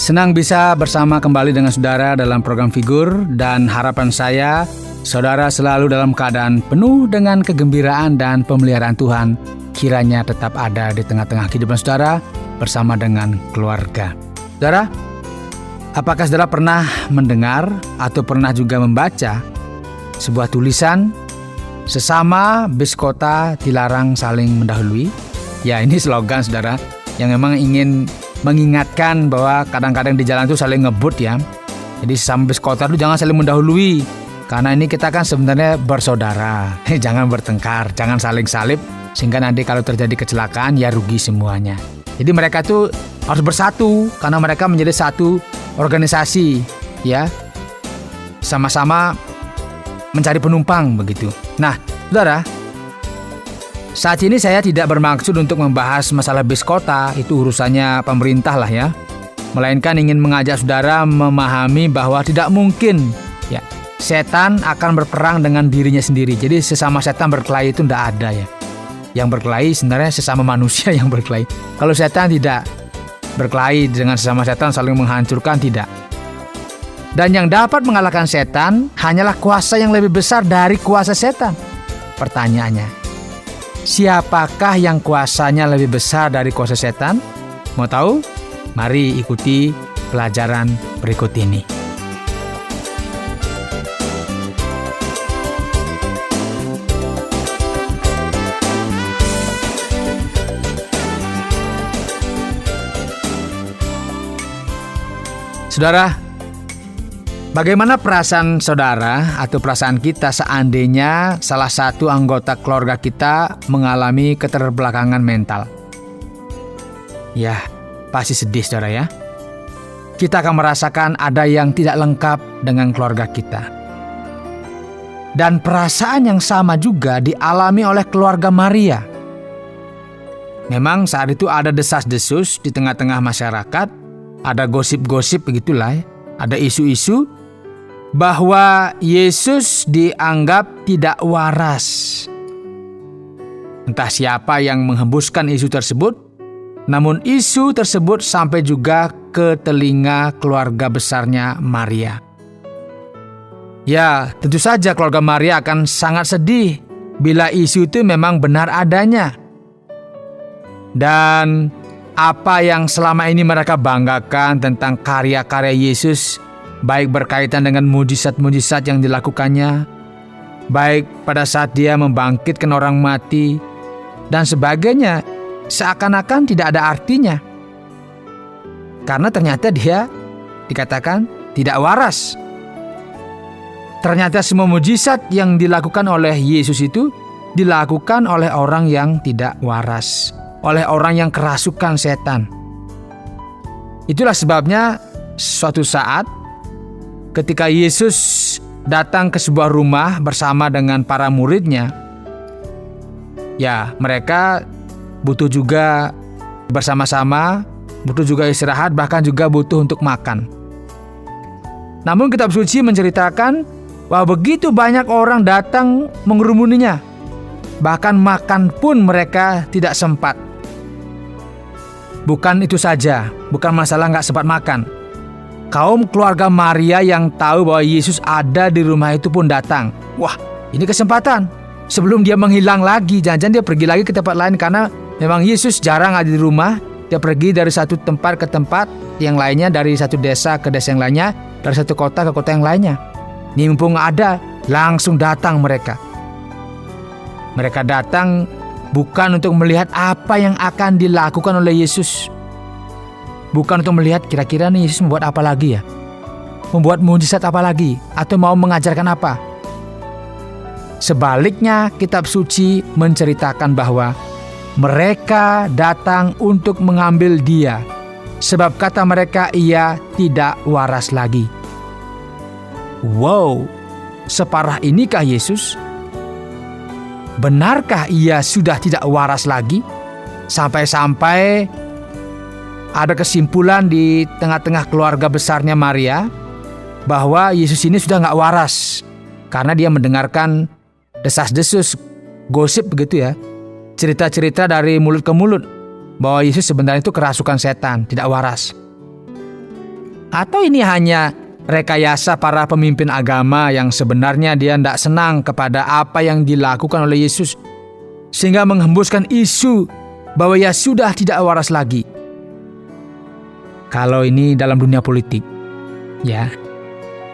Senang bisa bersama kembali dengan saudara dalam program Figur, dan harapan saya saudara selalu dalam keadaan penuh dengan kegembiraan dan pemeliharaan Tuhan kiranya tetap ada di tengah-tengah kehidupan saudara bersama dengan keluarga. Saudara, apakah saudara pernah mendengar atau pernah juga membaca sebuah tulisan sesama bis kota dilarang saling mendahului? Ya, ini slogan saudara yang memang ingin mengingatkan bahwa kadang-kadang di jalan itu saling ngebut ya. Jadi sesama bis kota itu jangan saling mendahului, karena ini kita kan sebenarnya bersaudara. Jangan bertengkar, jangan saling salib, sehingga nanti kalau terjadi kecelakaan ya rugi semuanya. Jadi mereka itu harus bersatu karena mereka menjadi satu organisasi ya, sama-sama mencari penumpang begitu. Nah saudara, saat ini saya tidak bermaksud untuk membahas masalah bis kota, itu urusannya pemerintah lah ya. Melainkan ingin mengajak saudara memahami bahwa tidak mungkin ya setan akan berperang dengan dirinya sendiri. Jadi sesama setan berkelahi itu tidak ada ya. Yang berkelahi sebenarnya sesama manusia yang berkelahi. Kalau setan tidak berkelahi dengan sesama setan saling menghancurkan, tidak. Dan yang dapat mengalahkan setan hanyalah kuasa yang lebih besar dari kuasa setan. Pertanyaannya, siapakah yang kuasanya lebih besar dari kuasa setan? Mau tahu? Mari ikuti pelajaran berikut ini. Saudara, bagaimana perasaan saudara atau perasaan kita seandainya salah satu anggota keluarga kita mengalami keterbelakangan mental? Ya, pasti sedih saudara ya. Kita akan merasakan ada yang tidak lengkap dengan keluarga kita. Dan perasaan yang sama juga dialami oleh keluarga Maria. Memang saat itu ada desas-desus di tengah-tengah masyarakat, ada gosip-gosip begitulah ya. Ada isu-isu bahwa Yesus dianggap tidak waras. Entah siapa yang menghembuskan isu tersebut, namun isu tersebut sampai juga ke telinga keluarga besarnya Maria. Ya, tentu saja keluarga Maria akan sangat sedih bila isu itu memang benar adanya. Dan apa yang selama ini mereka banggakan tentang karya-karya Yesus, baik berkaitan dengan mujizat-mujizat yang dilakukannya, baik pada saat dia membangkitkan orang mati, dan sebagainya, seakan-akan tidak ada artinya. Karena ternyata dia dikatakan tidak waras. Ternyata semua mujizat yang dilakukan oleh Yesus itu dilakukan oleh orang yang tidak waras, oleh orang yang kerasukan setan. Itulah sebabnya suatu saat ketika Yesus datang ke sebuah rumah bersama dengan para muridnya, ya mereka butuh juga bersama-sama, butuh juga istirahat, bahkan juga butuh untuk makan. Namun kitab suci menceritakan bahwa begitu banyak orang datang mengerumuninya, bahkan makan pun mereka tidak sempat. Bukan itu saja, bukan masalah nggak sempat makan. Kaum keluarga Maria yang tahu bahwa Yesus ada di rumah itu pun datang. Wah, ini kesempatan. Sebelum dia menghilang lagi, jangan-jangan dia pergi lagi ke tempat lain, karena memang Yesus jarang ada di rumah. Dia pergi dari satu tempat ke tempat yang lainnya, dari satu desa ke desa yang lainnya, dari satu kota ke kota yang lainnya. Ini mumpung ada, langsung datang mereka. Mereka datang bukan untuk melihat apa yang akan dilakukan oleh Yesus. Bukan untuk melihat kira-kira nih Yesus membuat apa lagi ya. Membuat mujizat apa lagi, atau mau mengajarkan apa. Sebaliknya kitab suci menceritakan bahwa mereka datang untuk mengambil dia, sebab kata mereka ia tidak waras lagi. Wow, separah inikah Yesus? Benarkah ia sudah tidak waras lagi? Sampai-sampai ada kesimpulan di tengah-tengah keluarga besarnya Maria bahwa Yesus ini sudah gak waras, karena dia mendengarkan desas-desus, gosip begitu ya, cerita-cerita dari mulut ke mulut bahwa Yesus sebenarnya itu kerasukan setan, tidak waras. Atau ini hanya rekayasa para pemimpin agama yang sebenarnya dia tidak senang kepada apa yang dilakukan oleh Yesus, sehingga menghembuskan isu bahwa ia sudah tidak waras lagi. Kalau ini dalam dunia politik, ya,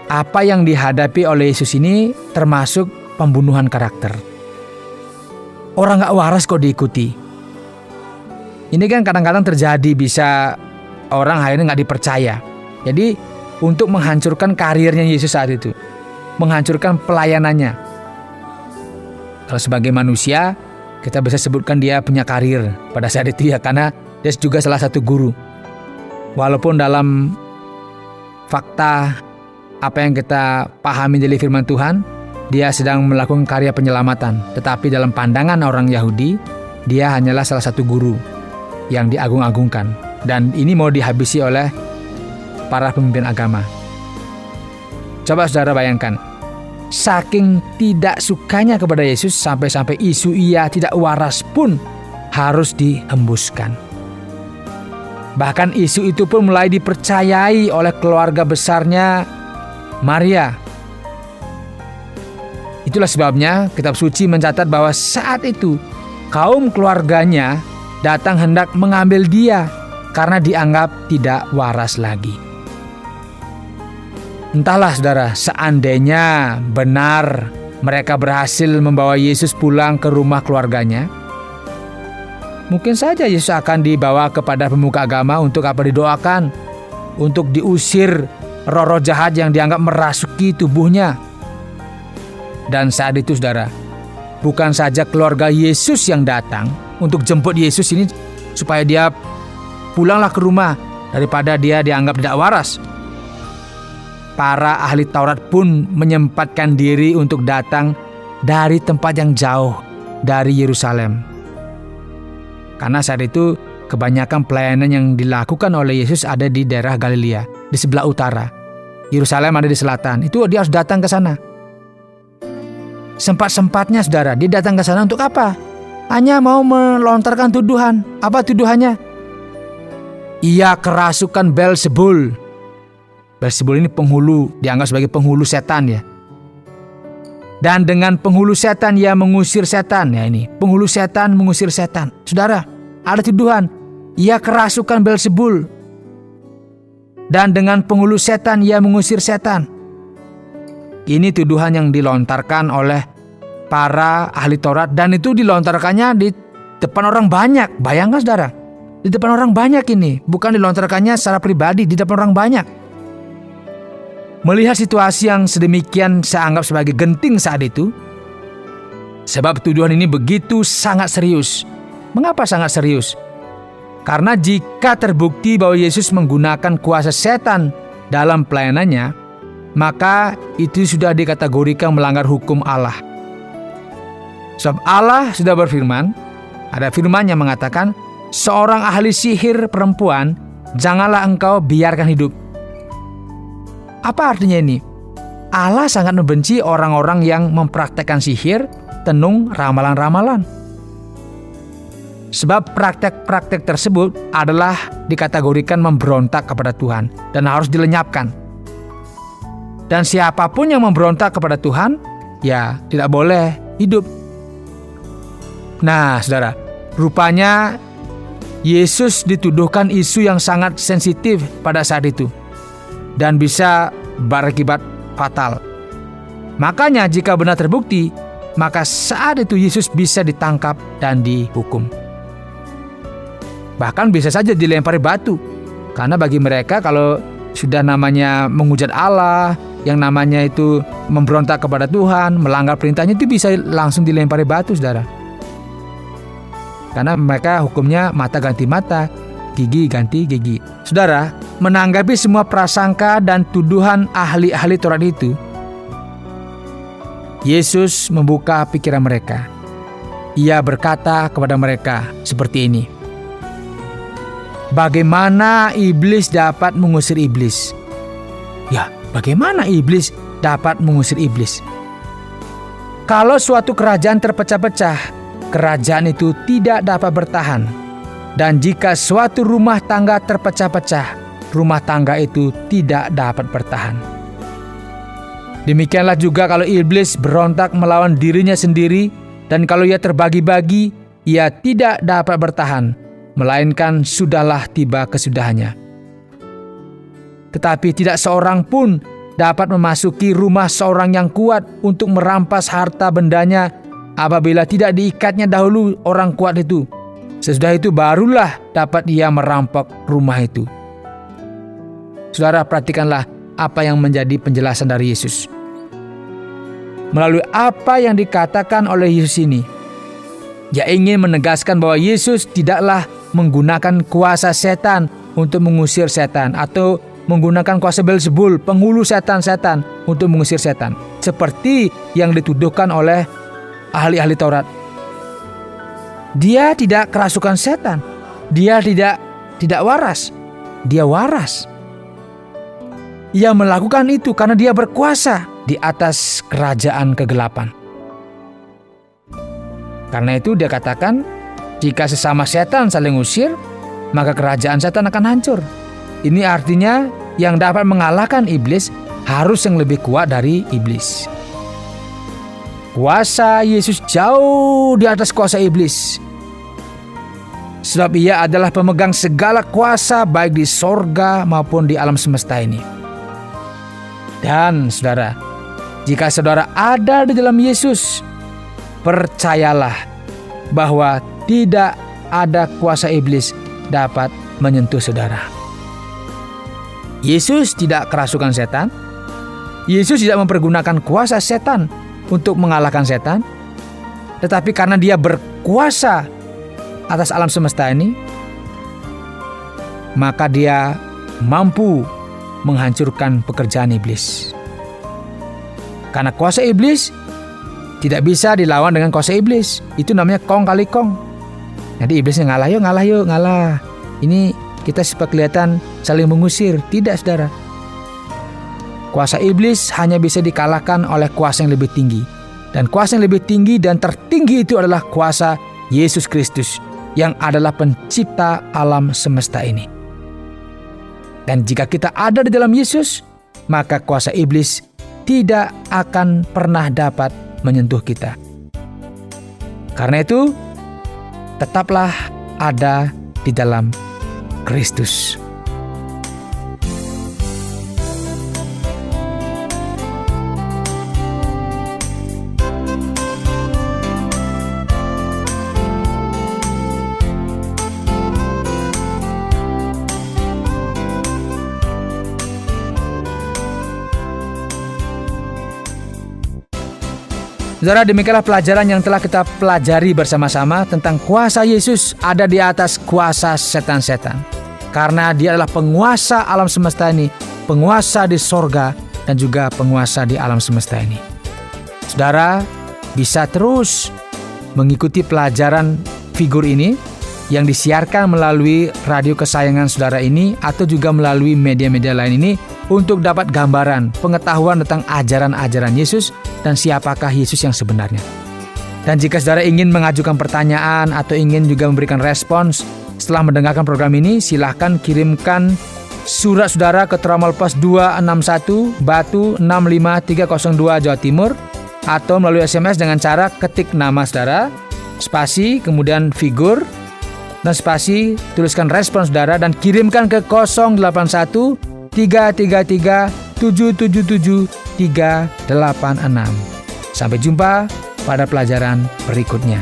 apa yang dihadapi oleh Yesus ini termasuk pembunuhan karakter. Orang gak waras kok diikuti. Ini kan kadang-kadang terjadi, bisa orang akhirnya gak dipercaya. Jadi untuk menghancurkan karirnya Yesus saat itu, menghancurkan pelayanannya. Kalau sebagai manusia, kita bisa sebutkan dia punya karir pada saat itu ya, karena dia juga salah satu guru. Walaupun dalam fakta apa yang kita pahami dari firman Tuhan, dia sedang melakukan karya penyelamatan. Tetapi dalam pandangan orang Yahudi, dia hanyalah salah satu guru yang diagung-agungkan. Dan ini mau dihabisi oleh para pemimpin agama. Coba saudara bayangkan, saking tidak sukanya kepada Yesus, sampai-sampai isu ia tidak waras pun harus dihembuskan. Bahkan isu itu pun mulai dipercayai oleh keluarga besarnya Maria. Itulah sebabnya kitab suci mencatat bahwa saat itu kaum keluarganya datang hendak mengambil dia karena dianggap tidak waras lagi. Entahlah saudara, seandainya benar mereka berhasil membawa Yesus pulang ke rumah keluarganya, mungkin saja Yesus akan dibawa kepada pemuka agama untuk apa, didoakan, untuk diusir roh-roh jahat yang dianggap merasuki tubuhnya. Dan saat itu saudara, bukan saja keluarga Yesus yang datang untuk jemput Yesus ini supaya dia pulanglah ke rumah daripada dia dianggap tidak waras. Para ahli Taurat pun menyempatkan diri untuk datang dari tempat yang jauh dari Yerusalem. Karena saat itu kebanyakan pelayanan yang dilakukan oleh Yesus ada di daerah Galilea, di sebelah utara. Yerusalem ada di selatan. Itu dia harus datang ke sana. Sempat-sempatnya saudara, dia datang ke sana untuk apa? Hanya mau melontarkan tuduhan. Apa tuduhannya? Ia kerasukan Beelzebul. Beelzebul ini penghulu, dianggap sebagai penghulu setan ya. Dan dengan penghulu setan ia mengusir setan. Ya ini, penghulu setan mengusir setan. Saudara, ada tuduhan. Ia kerasukan Beelzebul. Dan dengan penghulu setan ia mengusir setan. Ini tuduhan yang dilontarkan oleh para ahli Taurat, dan itu dilontarkannya di depan orang banyak. Bayangkan saudara, di depan orang banyak ini, bukan dilontarkannya secara pribadi, di depan orang banyak. Melihat situasi yang sedemikian saya anggap sebagai genting saat itu, sebab tuduhan ini begitu sangat serius. Mengapa sangat serius? Karena jika terbukti bahwa Yesus menggunakan kuasa setan dalam pelayanannya, maka itu sudah dikategorikan melanggar hukum Allah. Sebab Allah sudah berfirman, ada firman yang mengatakan, seorang ahli sihir perempuan janganlah engkau biarkan hidup. Apa artinya ini? Allah sangat membenci orang-orang yang mempraktekkan sihir, tenung, ramalan-ramalan. Sebab praktek-praktek tersebut adalah dikategorikan memberontak kepada Tuhan dan harus dilenyapkan. Dan siapapun yang memberontak kepada Tuhan, ya tidak boleh hidup. Nah saudara, rupanya Yesus dituduhkan isu yang sangat sensitif pada saat itu dan bisa berakibat fatal. Makanya jika benar terbukti, maka saat itu Yesus bisa ditangkap dan dihukum. Bahkan bisa saja dilempari batu. Karena bagi mereka kalau sudah namanya menghujat Allah, yang namanya itu memberontak kepada Tuhan, melanggar perintahnya, itu bisa langsung dilempari batu saudara. Karena mereka hukumnya mata ganti mata, gigi ganti gigi. Saudara, menanggapi semua prasangka dan tuduhan ahli-ahli Taurat itu, Yesus membuka pikiran mereka. Ia berkata kepada mereka seperti ini. Bagaimana iblis dapat mengusir iblis? Ya, bagaimana iblis dapat mengusir iblis? Kalau suatu kerajaan terpecah-pecah, kerajaan itu tidak dapat bertahan. Dan jika suatu rumah tangga terpecah-pecah, rumah tangga itu tidak dapat bertahan. Demikianlah juga kalau iblis berontak melawan dirinya sendiri, dan kalau ia terbagi-bagi, ia tidak dapat bertahan, melainkan sudahlah tiba kesudahannya. Tetapi tidak seorang pun dapat memasuki rumah seorang yang kuat untuk merampas harta bendanya apabila tidak diikatnya dahulu orang kuat itu. Sesudah itu barulah dapat ia merampok rumah itu. Saudara, perhatikanlah apa yang menjadi penjelasan dari Yesus. Melalui apa yang dikatakan oleh Yesus ini, Ia ingin menegaskan bahwa Yesus tidaklah menggunakan kuasa setan untuk mengusir setan, atau menggunakan kuasa Beelzebul, penghulu setan-setan, untuk mengusir setan, seperti yang dituduhkan oleh ahli-ahli Taurat. Dia tidak kerasukan setan. Dia tidak waras. Dia waras. Ia melakukan itu karena dia berkuasa di atas kerajaan kegelapan. Karena itu dia katakan, jika sesama setan saling usir, maka kerajaan setan akan hancur. Ini artinya yang dapat mengalahkan iblis harus yang lebih kuat dari iblis. Kuasa Yesus jauh di atas kuasa iblis. Sebab ia adalah pemegang segala kuasa baik di sorga maupun di alam semesta ini. Dan saudara, jika saudara ada di dalam Yesus, percayalah bahwa tidak ada kuasa iblis dapat menyentuh saudara. Yesus tidak kerasukan setan. Yesus tidak mempergunakan kuasa setan untuk mengalahkan setan. Tetapi karena dia berkuasa atas alam semesta ini, maka dia mampu menghancurkan pekerjaan iblis. Karena kuasa iblis tidak bisa dilawan dengan kuasa iblis. Itu namanya kong kali kong. Jadi iblisnya ngalah. Ini kita supaya kelihatan saling mengusir. Tidak, saudara. Kuasa iblis hanya bisa dikalahkan oleh kuasa yang lebih tinggi. Dan kuasa yang lebih tinggi dan tertinggi itu adalah kuasa Yesus Kristus, yang adalah pencipta alam semesta ini. Dan jika kita ada di dalam Yesus, maka kuasa iblis tidak akan pernah dapat menyentuh kita. Karena itu, tetaplah ada di dalam Kristus. Saudara, demikianlah pelajaran yang telah kita pelajari bersama-sama tentang kuasa Yesus ada di atas kuasa setan-setan. Karena dia adalah penguasa alam semesta ini, penguasa di sorga, dan juga penguasa di alam semesta ini. Saudara bisa terus mengikuti pelajaran figur ini yang disiarkan melalui radio kesayangan saudara ini, atau juga melalui media-media lain ini, untuk dapat gambaran, pengetahuan tentang ajaran-ajaran Yesus dan siapakah Yesus yang sebenarnya. Dan jika saudara ingin mengajukan pertanyaan atau ingin juga memberikan respons setelah mendengarkan program ini, silahkan kirimkan surat saudara ke Tramal Pos 261 Batu 65302 Jawa Timur, atau melalui SMS dengan cara ketik nama saudara, spasi, kemudian figur, dan spasi, tuliskan respons saudara dan kirimkan ke 081 333 777 386. Sampai jumpa pada pelajaran berikutnya.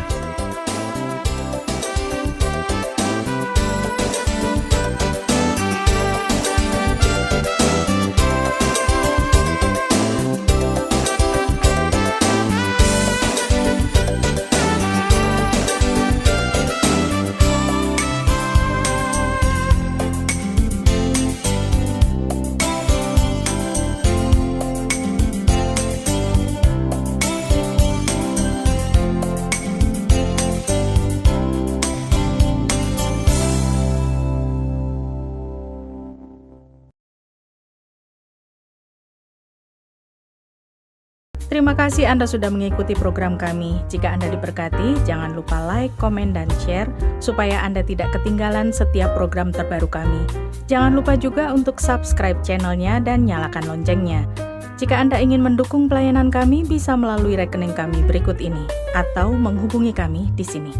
Terima kasih Anda sudah mengikuti program kami. Jika Anda diberkati, jangan lupa like, komen, dan share supaya Anda tidak ketinggalan setiap program terbaru kami. Jangan lupa juga untuk subscribe channelnya dan nyalakan loncengnya. Jika Anda ingin mendukung pelayanan kami, bisa melalui rekening kami berikut ini atau menghubungi kami di sini.